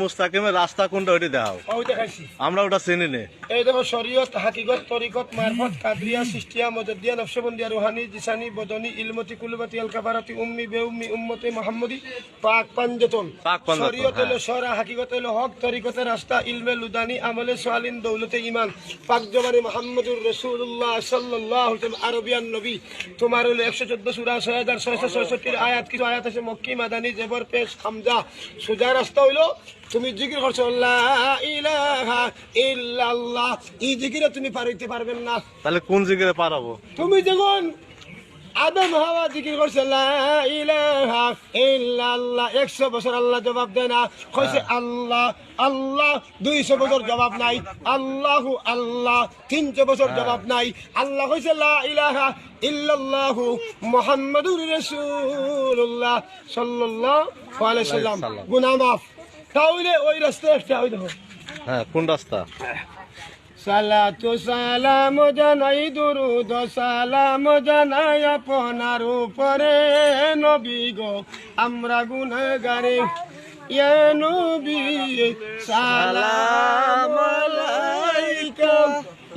মুস্তাকিমের রাস্তা কোনটা ওইটা দেখাও। আমরা ওটা চিনি নে। এই দেখো শরীয়ত, হাকিকত, তরিকত, মারফত, কাদরিয়া, সিস্তিয়া, মদদিয়া, নকশবন্দিয়া, রুহানি, জিসানি, বদনি, ইলমতি, কুলবতি, আল কাফারাতি, উম্মি, বেউম্মি, উম্মতি, মুহাম্মদি, পাক পাঞ্জাতন। শরীয়ত হলো শরা, হাকিকত হলো হক, তরিকতের রাস্তা, ইলমে লুদানি, আমলে সালিন, দৌলতে ঈমান। পাক জবানি মুহাম্মদুর রাসূলুল্লাহ সাল্লাল্লাহু আলাইহি ওয়াসাল্লাম, আরবিয়ান নবী। তোমার হলো 114 সূরা, 6666 আয়াত, কিছু আয়াত আছে মক্কি, মাদানি, জবর, পেশ, হামজা। সোজা রাস্তা হইলো তুমি জিকির করছো লা ইলাহা ইল্লাল্লাহ, এই জিকিরে তুমি পারইতে পারবেন না। তাহলে কোন জিকিরে পারাবো? তুমি যখন আদম হাওয়া জিকির করছে লা ইলাহা ইল্লাল্লাহ, 100 বছর আল্লাহ জবাব দেয় না, কইছে আল্লাহ আল্লাহ, 200 বছর জবাব নাই। আল্লাহু আল্লাহ, 300 বছর জবাব নাই। আল্লাহ কইছে লা ইলাহা ইল্লাল্লাহু মুহাম্মাদুর রাসূলুল্লাহ সাল্লাল্লাহু আলাইহি ওয়াসাল্লাম, গুনাহ মাফ। তাহলে ওই রাস্তা একটা ওই দেখো। হ্যাঁ, কোন রাস্তা? সালাতু সালাম জানাই, দুরুদ সালাম জানাই আপনার উপরে নবী গো, আমরা গুনাহগারে। ইয়া নবী সালাম আলাইকা,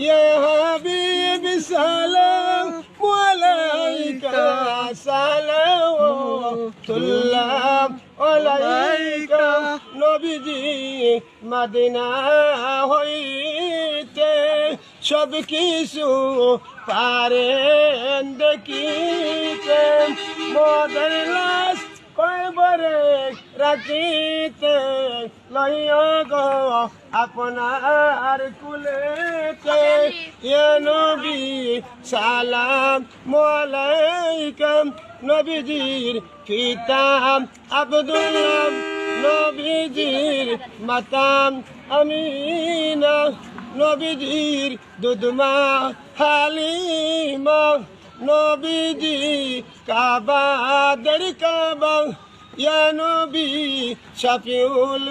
ইয়া হাবিব সালাম আলাইকা, সালাওয়াতুল্লাহ আলাইকা। নবীজি মদিনা হইতে সব কিছু পারেন দেখিতে, মোদের লাশ কবরে রাখিতে, লইয়া গো আপনার কুলেতে। ইয়া নবী সালাম আলাইকা, নবীজির পিতা আব্দুল্লাহ, নবীজির মাতাম আমিনা, নবীজির দুধমা হালিমা, নবীজি কাবা দের কাবা। ইয়া নবী শাফিউল